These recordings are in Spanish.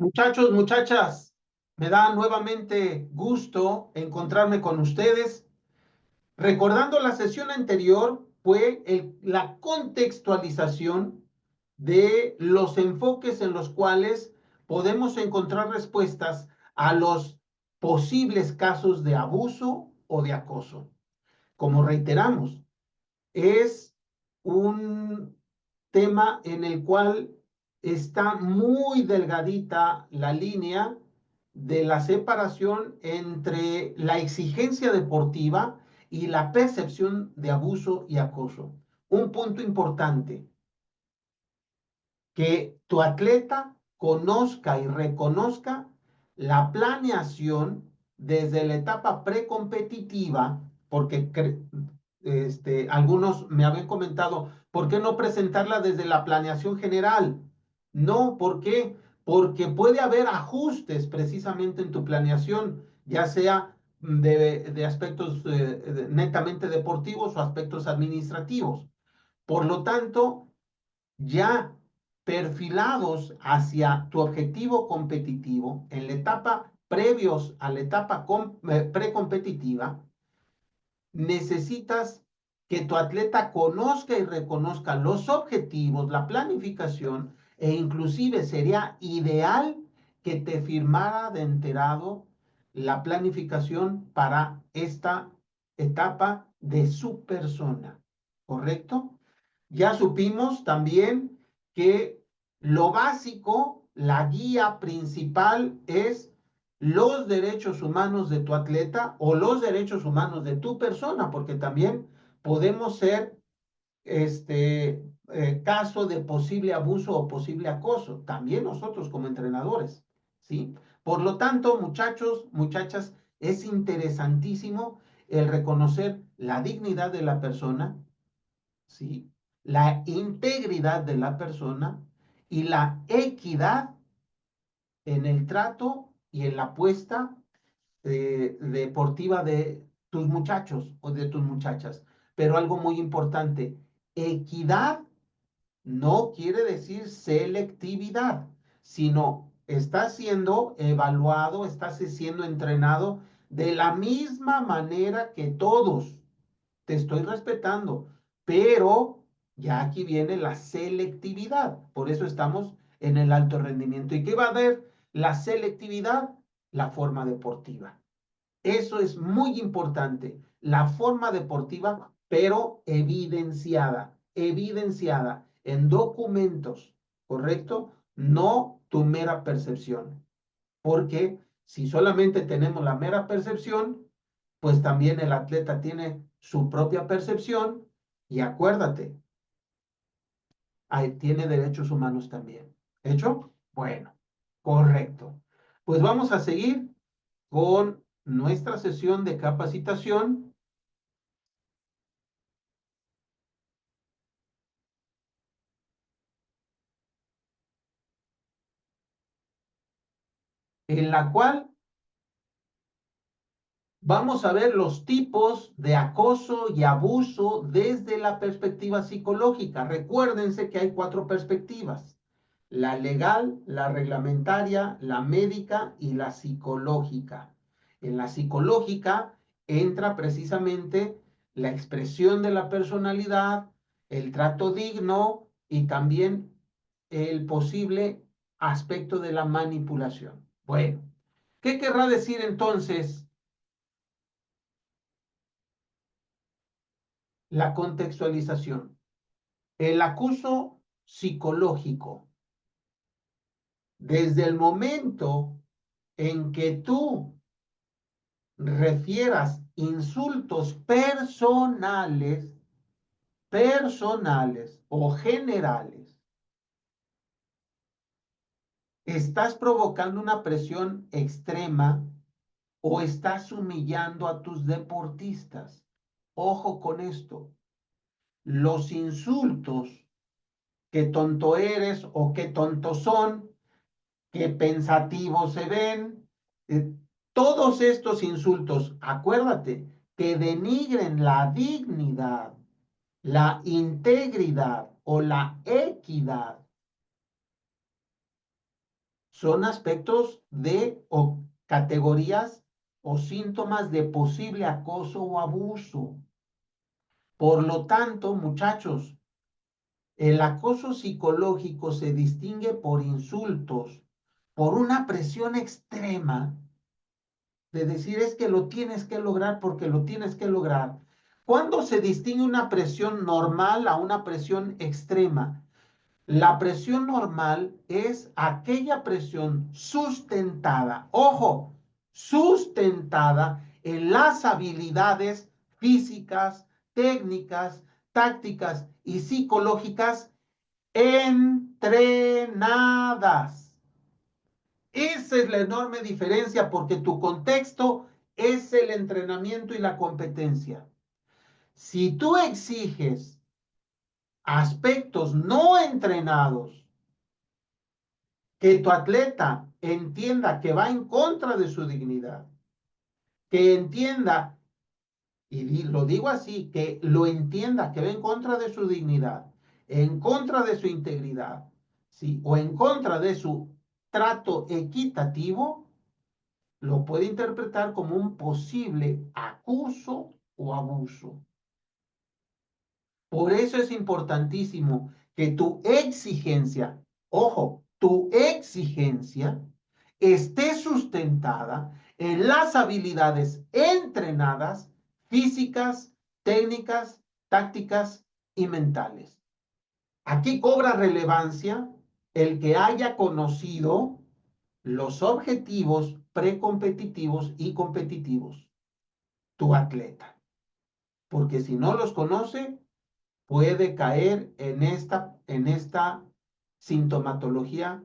Muchachos, muchachas, me da nuevamente gusto encontrarme con ustedes. Recordando la sesión anterior, fue la contextualización de los enfoques en los cuales podemos encontrar respuestas a los posibles casos de abuso o de acoso. Como reiteramos, es un tema en el cual está muy delgadita la línea de la separación entre la exigencia deportiva y la percepción de abuso y acoso. Un punto importante, que tu atleta conozca y reconozca la planeación desde la etapa precompetitiva, porque algunos me habían comentado, ¿por qué no presentarla desde la planeación general? No, ¿por qué? Porque puede haber ajustes precisamente en tu planeación, ya sea de aspectos netamente deportivos o aspectos administrativos. Por lo tanto, ya perfilados hacia tu objetivo competitivo en la etapa previos a la etapa precompetitiva, necesitas que tu atleta conozca y reconozca los objetivos, la planificación e inclusive sería ideal que te firmara de enterado la planificación para esta etapa de su persona, ¿correcto? Ya supimos también que lo básico, la guía principal es los derechos humanos de tu atleta o los derechos humanos de tu persona, porque también podemos ser caso de posible abuso o posible acoso, también nosotros como entrenadores, ¿sí? Por lo tanto, muchachos, muchachas, es interesantísimo el reconocer la dignidad de la persona, ¿sí? La integridad de la persona y la equidad en el trato y en la apuesta deportiva de tus muchachos o de tus muchachas. Pero algo muy importante, equidad no quiere decir selectividad, sino estás siendo evaluado, estás siendo entrenado de la misma manera que todos. Te estoy respetando, pero ya aquí viene la selectividad. Por eso estamos en el alto rendimiento. ¿Y qué va a haber? La selectividad, la forma deportiva. Eso es muy importante. La forma deportiva, pero evidenciada, evidenciada en documentos, ¿correcto? No tu mera percepción. Porque si solamente tenemos la mera percepción, pues también el atleta tiene su propia percepción y acuérdate, ahí tiene derechos humanos también. ¿Hecho? Bueno, correcto. Pues vamos a seguir con nuestra sesión de capacitación en la cual vamos a ver los tipos de acoso y abuso desde la perspectiva psicológica. Recuérdense que hay 4 perspectivas: la legal, la reglamentaria, la médica y la psicológica. En la psicológica entra precisamente la expresión de la personalidad, el trato digno y también el posible aspecto de la manipulación. Bueno, ¿qué querrá decir entonces la contextualización? El acoso psicológico, desde el momento en que tú refieras insultos personales o generales, estás provocando una presión extrema o estás humillando a tus deportistas. Ojo con esto. Los insultos, que tonto eres o qué tontos son, qué pensativos se ven, eh, todos estos insultos, acuérdate, que denigren la dignidad, la integridad o la equidad, son aspectos de o categorías o síntomas de posible acoso o abuso. Por lo tanto, muchachos, el acoso psicológico se distingue por insultos, por una presión extrema de decir es que lo tienes que lograr porque lo tienes que lograr. ¿Cuándo se distingue una presión normal a una presión extrema? La presión normal es aquella presión sustentada, ojo, sustentada en las habilidades físicas, técnicas, tácticas y psicológicas entrenadas. Esa es la enorme diferencia porque tu contexto es el entrenamiento y la competencia. Si tú exiges aspectos no entrenados, que tu atleta entienda que va en contra de su dignidad, que entienda, y lo digo así, que lo entienda, que va en contra de su dignidad, en contra de su integridad, ¿sí? O en contra de su trato equitativo, lo puede interpretar como un posible acoso o abuso. Por eso es importantísimo que tu exigencia, ojo, tu exigencia esté sustentada en las habilidades entrenadas, físicas, técnicas, tácticas y mentales. Aquí cobra relevancia el que haya conocido los objetivos precompetitivos y competitivos, tu atleta. Porque si no los conoce, puede caer en esta sintomatología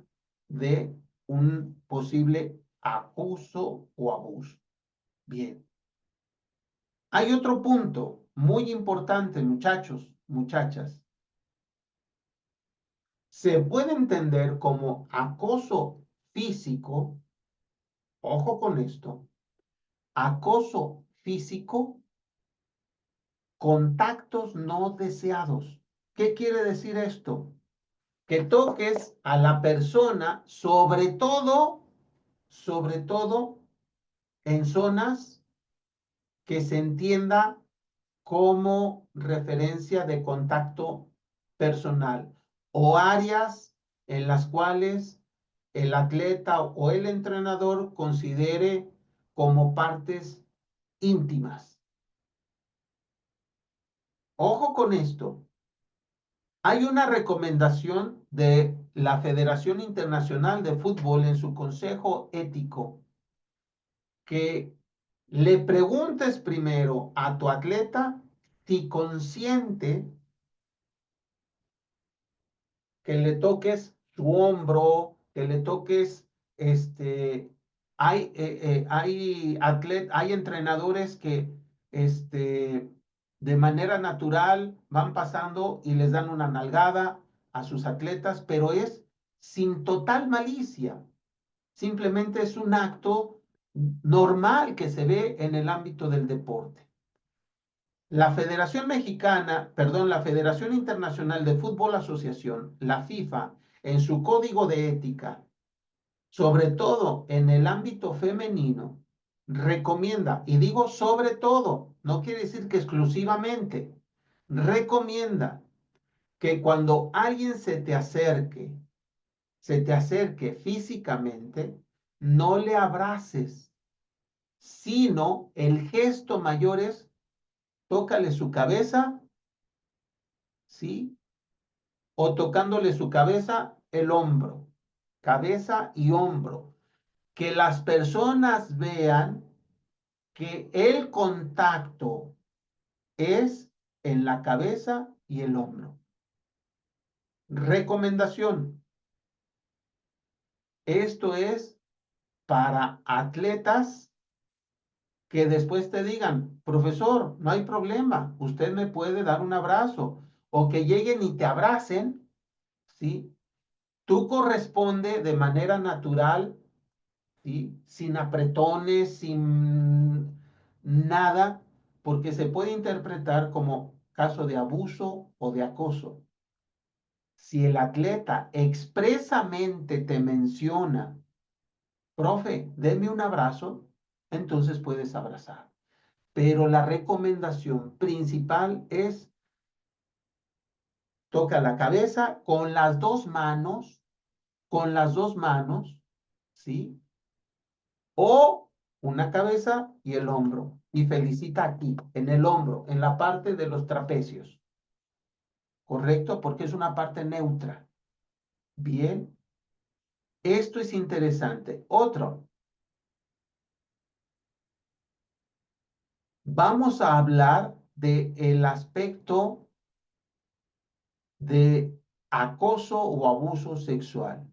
de un posible acoso o abuso. Bien. Hay otro punto muy importante, muchachos, muchachas. Se puede entender como acoso físico, ojo con esto, acoso físico, contactos no deseados. ¿Qué quiere decir esto? Que toques a la persona, sobre todo en zonas que se entienda como referencia de contacto personal o áreas en las cuales el atleta o el entrenador considere como partes íntimas. Ojo con esto. Hay una recomendación de la Federación Internacional de Fútbol en su consejo ético que le preguntes primero a tu atleta si consiente que le toques su hombro, que le toques, hay entrenadores que, de manera natural van pasando y les dan una nalgada a sus atletas, pero es sin total malicia. Simplemente es un acto normal que se ve en el ámbito del deporte. La Federación Mexicana, perdón, la Federación Internacional de Fútbol Asociación, la FIFA, en su código de ética, sobre todo en el ámbito femenino, recomienda, y digo sobre todo, no quiere decir que exclusivamente, recomienda que cuando alguien se te acerque físicamente, no le abraces, sino el gesto mayor es tócale su cabeza, ¿sí? O tocándole su cabeza, el hombro, cabeza y hombro. Que las personas vean que el contacto es en la cabeza y el hombro. Recomendación. Esto es para atletas que después te digan, profesor, no hay problema, usted me puede dar un abrazo, o que lleguen y te abracen, ¿sí? Tú corresponde de manera natural, ¿sí? Sin apretones, sin nada, porque se puede interpretar como caso de abuso o de acoso. Si el atleta expresamente te menciona profe, deme un abrazo, entonces puedes abrazar. Pero la recomendación principal es toca la cabeza con las dos manos, ¿sí? O una cabeza y el hombro. Y felicita aquí, en el hombro, en la parte de los trapecios. ¿Correcto? Porque es una parte neutra. Bien. Esto es interesante. Otro. Vamos a hablar del aspecto de acoso o abuso sexual.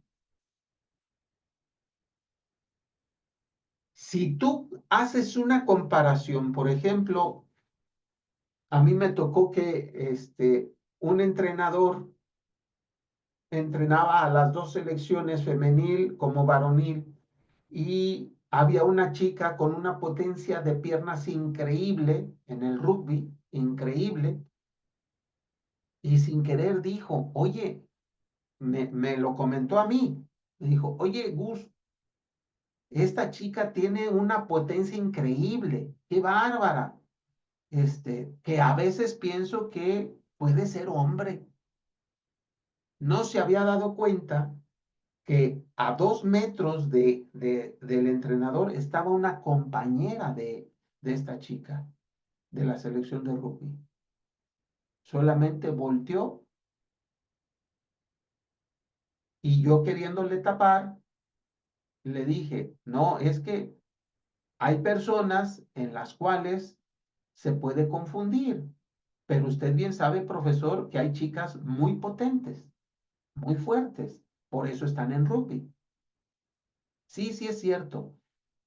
Si tú haces una comparación, por ejemplo, a mí me tocó que un entrenador entrenaba a las dos selecciones, femenil como varonil, y había una chica con una potencia de piernas increíble en el rugby, increíble, y sin querer dijo, oye, me lo comentó a mí, me dijo, oye, Gus, esta chica tiene una potencia increíble, qué bárbara, que a veces pienso que puede ser hombre. No se había dado cuenta que a 2 metros del entrenador estaba una compañera de esta chica de la selección de rugby. Solamente volteó y yo queriéndole tapar, le dije, no, es que hay personas en las cuales se puede confundir, pero usted bien sabe, profesor, que hay chicas muy potentes, muy fuertes, por eso están en rugby. Sí, sí es cierto.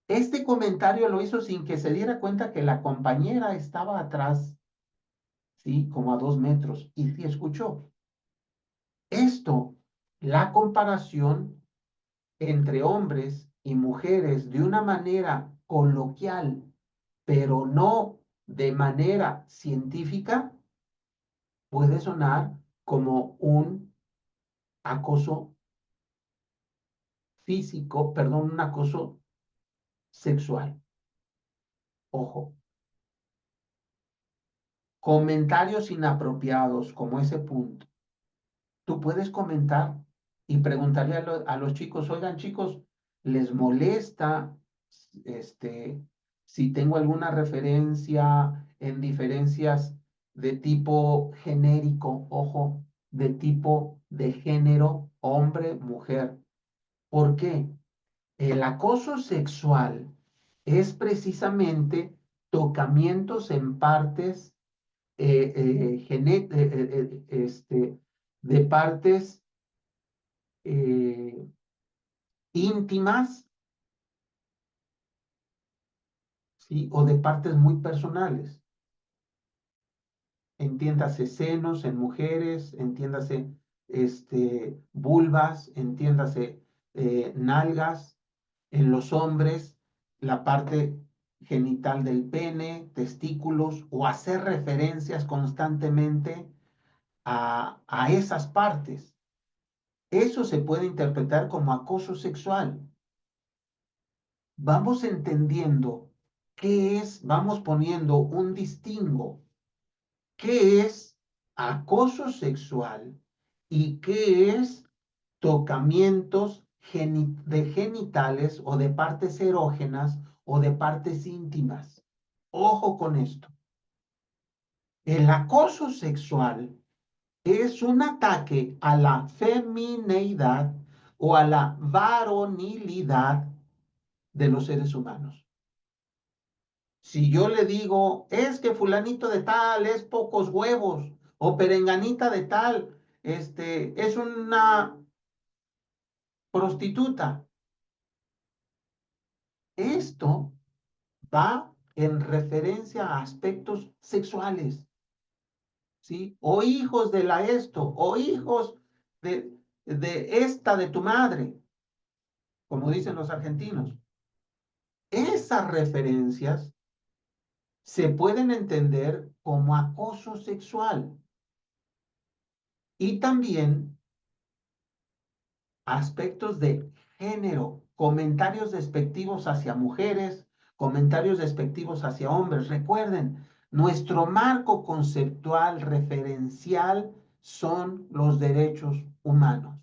Este comentario lo hizo sin que se diera cuenta que la compañera estaba atrás, sí, como a 2 metros, y sí escuchó. Esto, la comparación entre hombres y mujeres de una manera coloquial, pero no de manera científica, puede sonar como un acoso físico, perdón, un acoso sexual. Ojo, comentarios inapropiados como ese punto. Tú puedes comentar y preguntarle a los chicos, oigan chicos, ¿les molesta si tengo alguna referencia en diferencias de tipo genérico, ojo, de tipo de género, hombre, mujer? ¿Por qué? El acoso sexual es precisamente tocamientos en partes de partes eh, íntimas, ¿sí? O de partes muy personales. Entiéndase senos en mujeres, entiéndase vulvas, entiéndase nalgas en los hombres, la parte genital del pene, testículos, o hacer referencias constantemente a esas partes. Eso se puede interpretar como acoso sexual. Vamos entendiendo qué es, vamos poniendo un distingo, qué es acoso sexual y qué es tocamientos de genitales o de partes erógenas o de partes íntimas. Ojo con esto. El acoso sexual es un ataque a la femineidad o a la varonilidad de los seres humanos. Si yo le digo, es que fulanito de tal es pocos huevos, o perenganita de tal, es una prostituta. Esto va en referencia a aspectos sexuales, ¿sí? O hijos de la esto, o hijos de esta de tu madre, como dicen los argentinos. Esas referencias se pueden entender como acoso sexual y también aspectos de género. comentarios despectivos hacia mujeres, comentarios despectivos hacia hombres. Recuerden, nuestro marco conceptual referencial son los derechos humanos.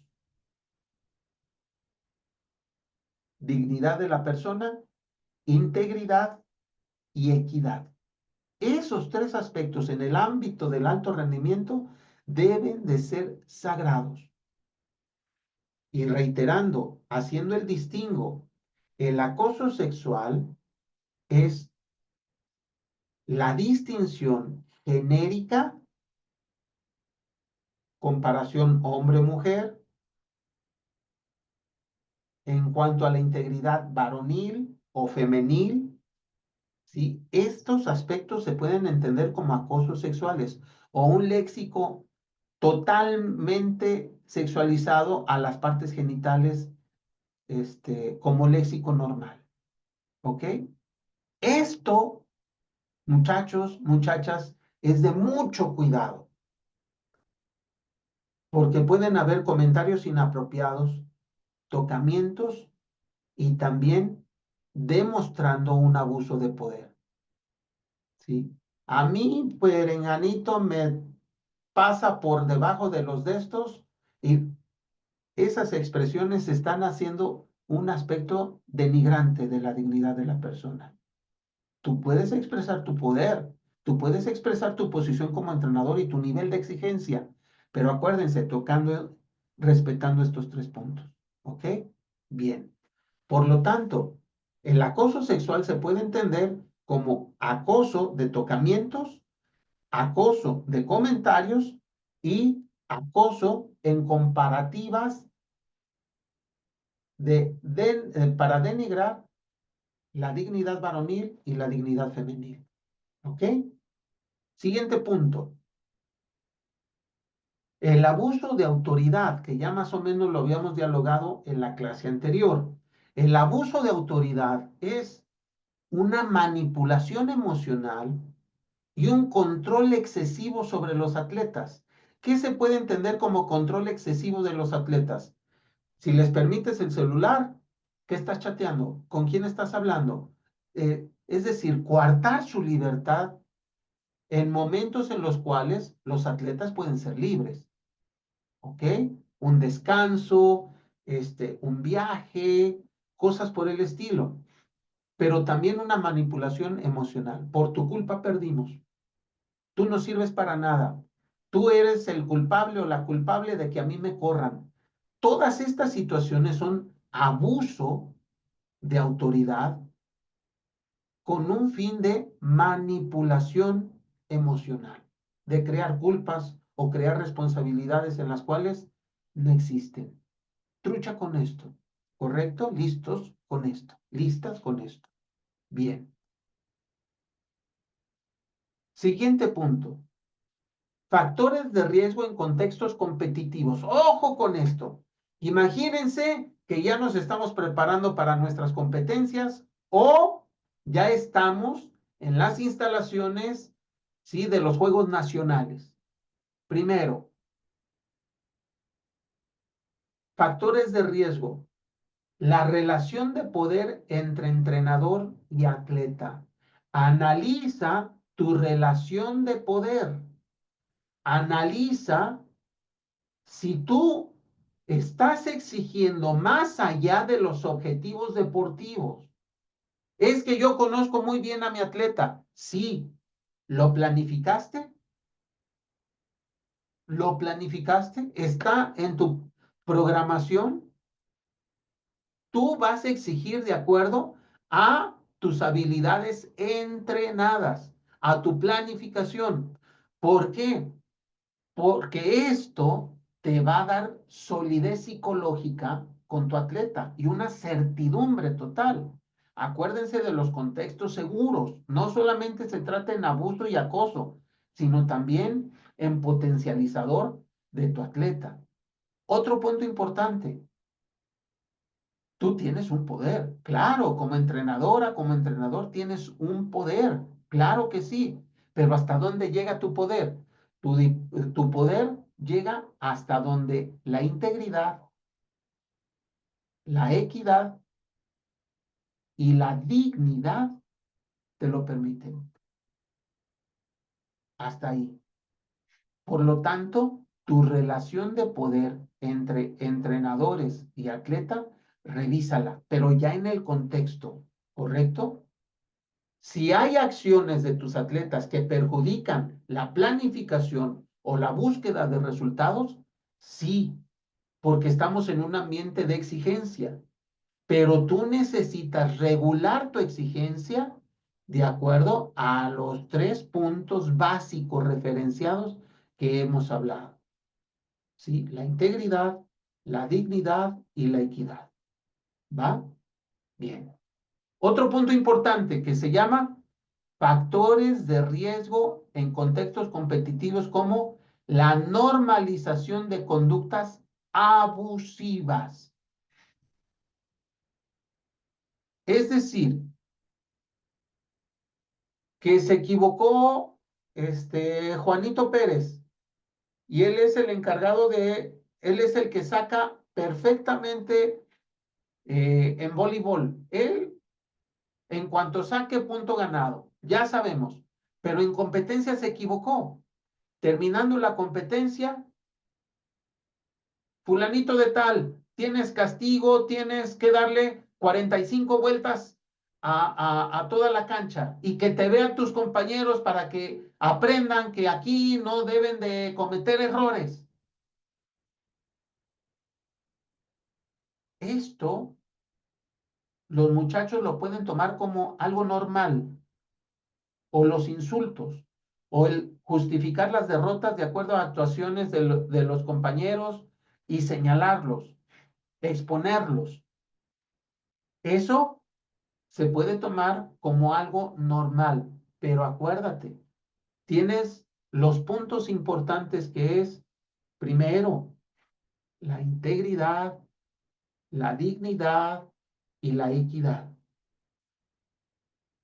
Dignidad de la persona, integridad y equidad. Esos tres aspectos en el ámbito del alto rendimiento deben de ser sagrados. Y reiterando, haciendo el distingo, el acoso sexual es la distinción genérica, comparación hombre-mujer, en cuanto a la integridad varonil o femenil, ¿sí? Estos aspectos se pueden entender como acosos sexuales o un léxico totalmente sexualizado a las partes genitales, como léxico normal, ¿ok? Esto, muchachos, muchachas, es de mucho cuidado, porque pueden haber comentarios inapropiados, tocamientos y también demostrando un abuso de poder, ¿sí? A mí, perenganito, me pasa por debajo de los de estos y esas expresiones están haciendo un aspecto denigrante de la dignidad de la persona. Tú puedes expresar tu poder, tú puedes expresar tu posición como entrenador y tu nivel de exigencia, pero acuérdense, respetando estos tres puntos. ¿Ok? Bien. Por lo tanto, el acoso sexual se puede entender como acoso de tocamientos, acoso de comentarios y acoso en comparativas para denigrar la dignidad varonil y la dignidad femenil. ¿Ok? Siguiente punto. El abuso de autoridad, que ya más o menos lo habíamos dialogado en la clase anterior. El abuso de autoridad es una manipulación emocional y un control excesivo sobre los atletas. ¿Qué se puede entender como control excesivo de los atletas? Si les permites el celular, ¿qué estás chateando? ¿Con quién estás hablando? Es decir, coartar su libertad en momentos en los cuales los atletas pueden ser libres, ¿ok? Un descanso, un viaje, cosas por el estilo, pero también una manipulación emocional. Por tu culpa perdimos. Tú no sirves para nada. Tú eres el culpable o la culpable de que a mí me corran. Todas estas situaciones son abuso de autoridad con un fin de manipulación emocional, de crear culpas o crear responsabilidades en las cuales no existen. Trucha con esto, ¿correcto? Listos con esto, listas con esto. Bien. Siguiente punto. Factores de riesgo en contextos competitivos. Ojo con esto. Imagínense que ya nos estamos preparando para nuestras competencias o ya estamos en las instalaciones, ¿sí?, de los Juegos Nacionales. Primero, factores de riesgo. La relación de poder entre entrenador y atleta. Analiza tu relación de poder. Analiza si tú estás exigiendo más allá de los objetivos deportivos. Es que yo conozco muy bien a mi atleta. Sí. ¿Lo planificaste? ¿Lo planificaste? ¿Está en tu programación? Tú vas a exigir de acuerdo a tus habilidades entrenadas, a tu planificación. ¿Por qué? Porque esto te va a dar solidez psicológica con tu atleta y una certidumbre total. Acuérdense de los contextos seguros. No solamente se trata en abuso y acoso, sino también en potencializador de tu atleta. Otro punto importante, tú tienes un poder. Claro, como entrenadora, como entrenador tienes un poder. Claro que sí. Pero ¿hasta dónde llega tu poder? Tu poder llega hasta donde la integridad, la equidad y la dignidad te lo permiten. Hasta ahí. Por lo tanto, tu relación de poder entre entrenadores y atleta, revísala, pero ya en el contexto, ¿correcto? Si hay acciones de tus atletas que perjudican la planificación o la búsqueda de resultados, sí, porque estamos en un ambiente de exigencia, pero tú necesitas regular tu exigencia de acuerdo a los 3 puntos básicos referenciados que hemos hablado. ¿Sí? La integridad, la dignidad y la equidad. ¿Va? Bien. Otro punto importante que se llama factores de riesgo en contextos competitivos como la normalización de conductas abusivas. Es decir, que se equivocó Juanito Pérez y él es el encargado él es el que saca perfectamente en voleibol. Él, en cuanto saque punto ganado, ya sabemos, pero en competencia se equivocó. Terminando la competencia, fulanito de tal, tienes castigo, tienes que darle 45 vueltas a toda la cancha y que te vean tus compañeros para que aprendan que aquí no deben de cometer errores. Esto los muchachos lo pueden tomar como algo normal, o los insultos, o el justificar las derrotas de acuerdo a actuaciones de los compañeros y señalarlos, exponerlos. Eso se puede tomar como algo normal, pero acuérdate, tienes los puntos importantes que es, primero, la integridad, la dignidad y la equidad.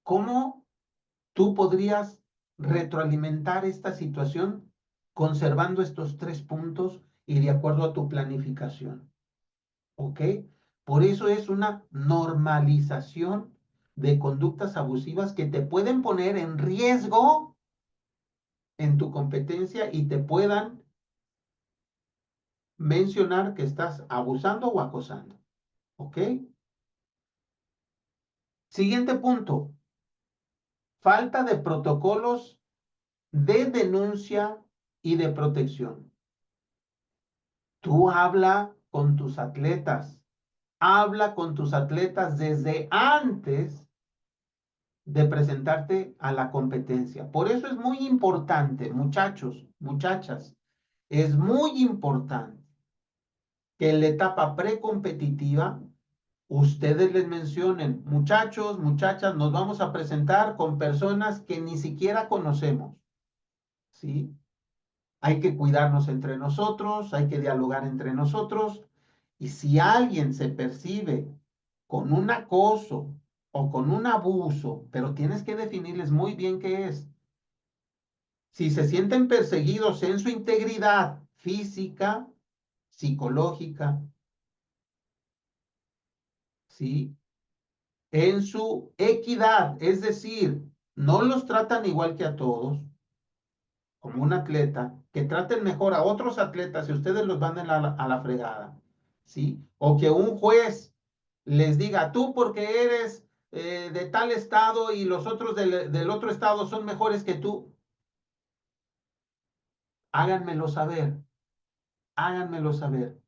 ¿Cómo tú podrías retroalimentar esta situación conservando estos 3 puntos y de acuerdo a tu planificación? ¿Ok? Por eso es una normalización de conductas abusivas que te pueden poner en riesgo en tu competencia y te puedan mencionar que estás abusando o acosando. ¿Ok? Siguiente punto. Falta de protocolos de denuncia y de protección. Tú habla con tus atletas desde antes de presentarte a la competencia. Por eso es muy importante, muchachos, muchachas, es muy importante que en la etapa precompetitiva ustedes les mencionen, muchachos, muchachas, nos vamos a presentar con personas que ni siquiera conocemos, ¿sí? Hay que cuidarnos entre nosotros, hay que dialogar entre nosotros. Y si alguien se percibe con un acoso o con un abuso, pero tienes que definirles muy bien qué es. Si se sienten perseguidos en su integridad física, psicológica, ¿sí? En su equidad, es decir, no los tratan igual que a todos, como un atleta, que traten mejor a otros atletas y ustedes los manden a la fregada, ¿sí? O que un juez les diga, tú porque eres de tal estado y los otros del otro estado son mejores que tú, háganmelo saber, háganmelo saber.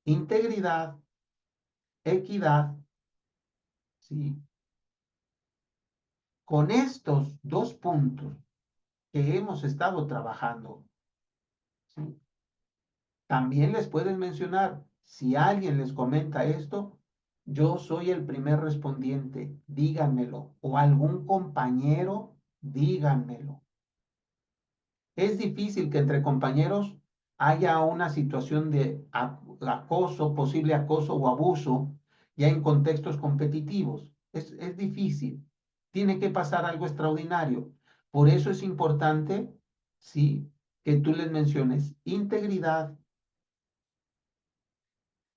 Integridad, equidad, ¿sí? Con estos 2 puntos que hemos estado trabajando, ¿sí? También les pueden mencionar, si alguien les comenta esto, yo soy el primer respondiente, díganmelo, o algún compañero, díganmelo. Es difícil que entre compañeros haya una situación de acoso, posible acoso o abuso, ya en contextos competitivos. Es difícil. Tiene que pasar algo extraordinario. Por eso es importante, sí, que tú les menciones integridad,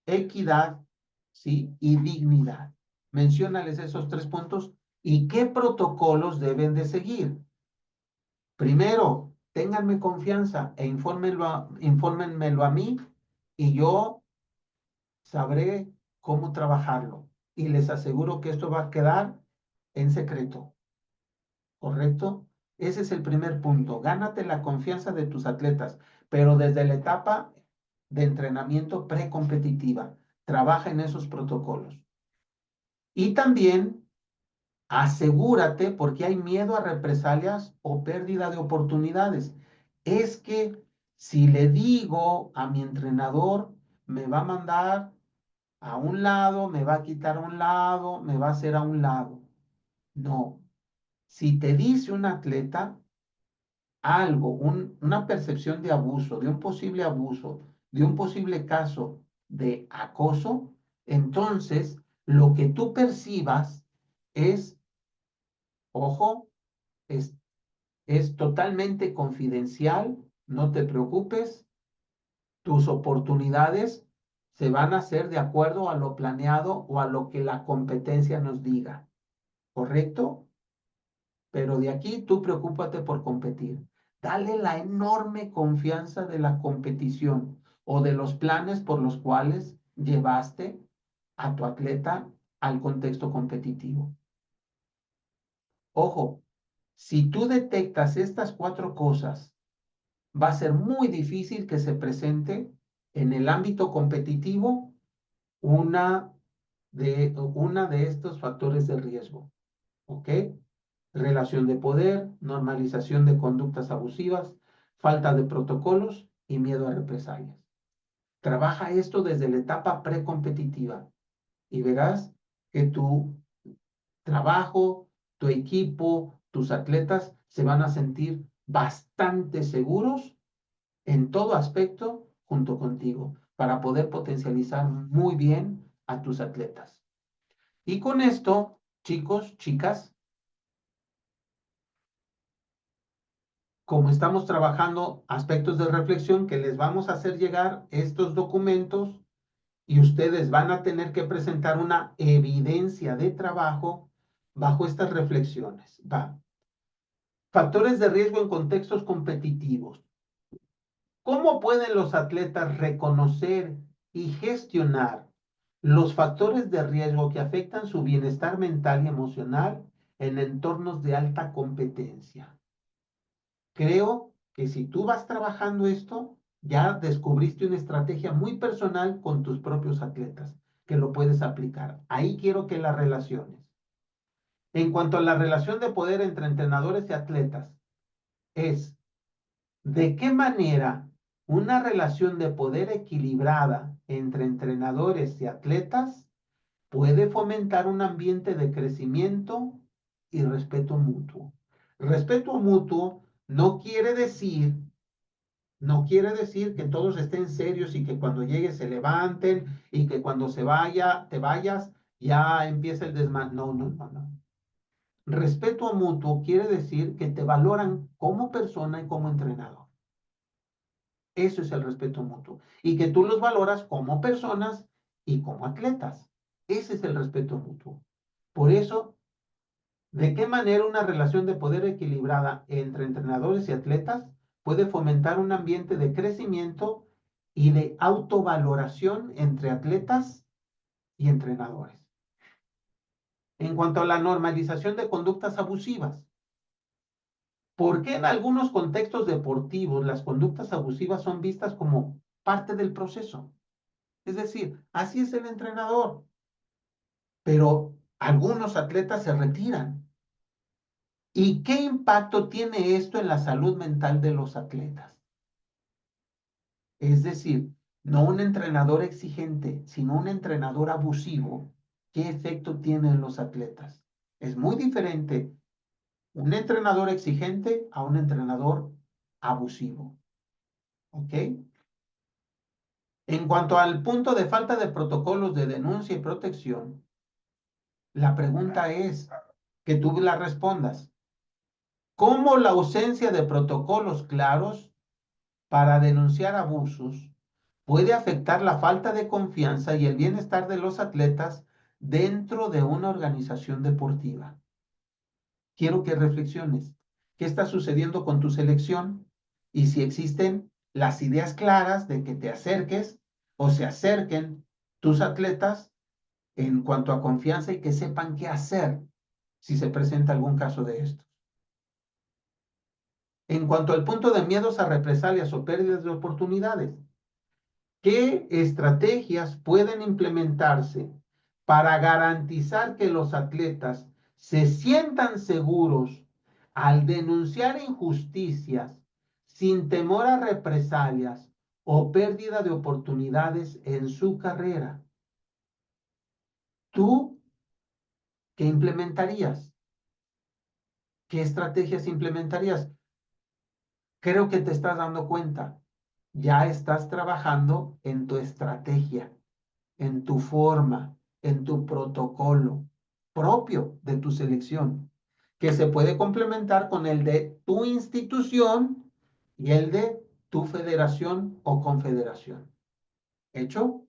equidad, ¿sí? Y dignidad. Menciónales esos 3 puntos y qué protocolos deben de seguir. Primero, ténganme confianza e infórmenmelo a mí y yo sabré cómo trabajarlo. Y les aseguro que esto va a quedar en secreto, ¿correcto? Ese es el primer punto. Gánate la confianza de tus atletas, pero desde la etapa de entrenamiento precompetitiva. Trabaja en esos protocolos. Y también asegúrate, porque hay miedo a represalias o pérdida de oportunidades. Es que si le digo a mi entrenador, me va a mandar a un lado, me va a quitar a un lado, me va a hacer a un lado. No. Si te dice un atleta algo, una percepción de abuso, de un posible caso de acoso, entonces lo que tú percibas es, ojo, es, es totalmente confidencial, no te preocupes, tus oportunidades se van a hacer de acuerdo a lo planeado o a lo que la competencia nos diga, ¿correcto? Pero de aquí tú preocúpate por competir. Dale la enorme confianza de la competición o de los planes por los cuales llevaste a tu atleta al contexto competitivo. Ojo, si tú detectas estas 4 cosas, va a ser muy difícil que se presente en el ámbito competitivo una de estos factores de riesgo. ¿Ok? Relación de poder, normalización de conductas abusivas, falta de protocolos y miedo a represalias. Trabaja esto desde la etapa precompetitiva y verás que tu trabajo, tu equipo, tus atletas se van a sentir bastante seguros en todo aspecto junto contigo para poder potencializar muy bien a tus atletas. Y con esto, chicos, chicas, como estamos trabajando aspectos de reflexión que les vamos a hacer llegar estos documentos y ustedes van a tener que presentar una evidencia de trabajo bajo estas reflexiones. Va. Factores de riesgo en contextos competitivos. ¿Cómo pueden los atletas reconocer y gestionar los factores de riesgo que afectan su bienestar mental y emocional en entornos de alta competencia? Creo que si tú vas trabajando esto, ya descubriste una estrategia muy personal con tus propios atletas, que lo puedes aplicar. Ahí quiero que las relaciones. En cuanto a la relación de poder entre entrenadores y atletas, es de qué manera una relación de poder equilibrada entre entrenadores y atletas puede fomentar un ambiente de crecimiento y respeto mutuo. Respeto mutuo no quiere decir que todos estén serios y que cuando llegue se levanten y que cuando te vayas, ya empieza el desmán. No, no, no, no. Respeto mutuo quiere decir que te valoran como persona y como entrenador. Eso es el respeto mutuo. Y que tú los valoras como personas y como atletas. Ese es el respeto mutuo. Por eso, ¿de qué manera una relación de poder equilibrada entre entrenadores y atletas puede fomentar un ambiente de crecimiento y de autovaloración entre atletas y entrenadores? En cuanto a la normalización de conductas abusivas, ¿por qué en algunos contextos deportivos las conductas abusivas son vistas como parte del proceso? Es decir, así es el entrenador, pero algunos atletas se retiran. ¿Y qué impacto tiene esto en la salud mental de los atletas? Es decir, no un entrenador exigente, sino un entrenador abusivo. ¿Qué efecto tiene en los atletas? Es muy diferente un entrenador exigente a un entrenador abusivo. ¿Ok? En cuanto al punto de falta de protocolos de denuncia y protección, la pregunta es que tú la respondas. ¿Cómo la ausencia de protocolos claros para denunciar abusos puede afectar la falta de confianza y el bienestar de los atletas dentro de una organización deportiva. Quiero que reflexiones. ¿Qué está sucediendo con tu selección? Y si existen las ideas claras de que te acerques o se acerquen tus atletas en cuanto a confianza y que sepan qué hacer si se presenta algún caso de esto. En cuanto al punto de miedos a represalias o pérdidas de oportunidades, ¿qué estrategias pueden implementarse para garantizar que los atletas se sientan seguros al denunciar injusticias sin temor a represalias o pérdida de oportunidades en su carrera? ¿Tú qué implementarías? ¿Qué estrategias implementarías? Creo que te estás dando cuenta. Ya estás trabajando en tu estrategia, en tu forma, en tu protocolo propio de tu selección, que se puede complementar con el de tu institución y el de tu federación o confederación. ¿Hecho?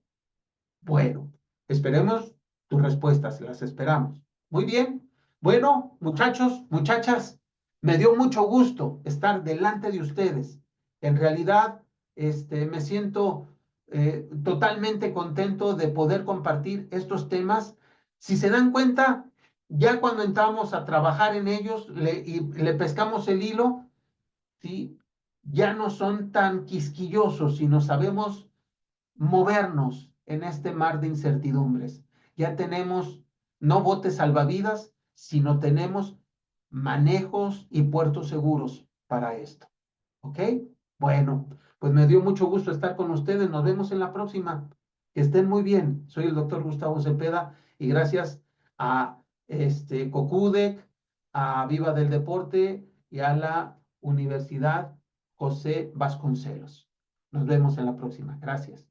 Bueno, esperemos tus respuestas, las esperamos. Muy bien. Bueno, muchachos, muchachas, me dio mucho gusto estar delante de ustedes. En realidad, me siento totalmente contento de poder compartir estos temas. Si se dan cuenta, ya cuando entramos a trabajar en ellos y le pescamos el hilo, ¿sí? Ya no son tan quisquillosos, sino sabemos movernos en este mar de incertidumbres. Ya tenemos no botes salvavidas, sino tenemos manejos y puertos seguros para esto. ¿Ok? Bueno, pues me dio mucho gusto estar con ustedes. Nos vemos en la próxima. Que estén muy bien. Soy el doctor Gustavo Cepeda y gracias a COCUDEC, a Viva del Deporte y a la Universidad José Vasconcelos. Nos vemos en la próxima. Gracias.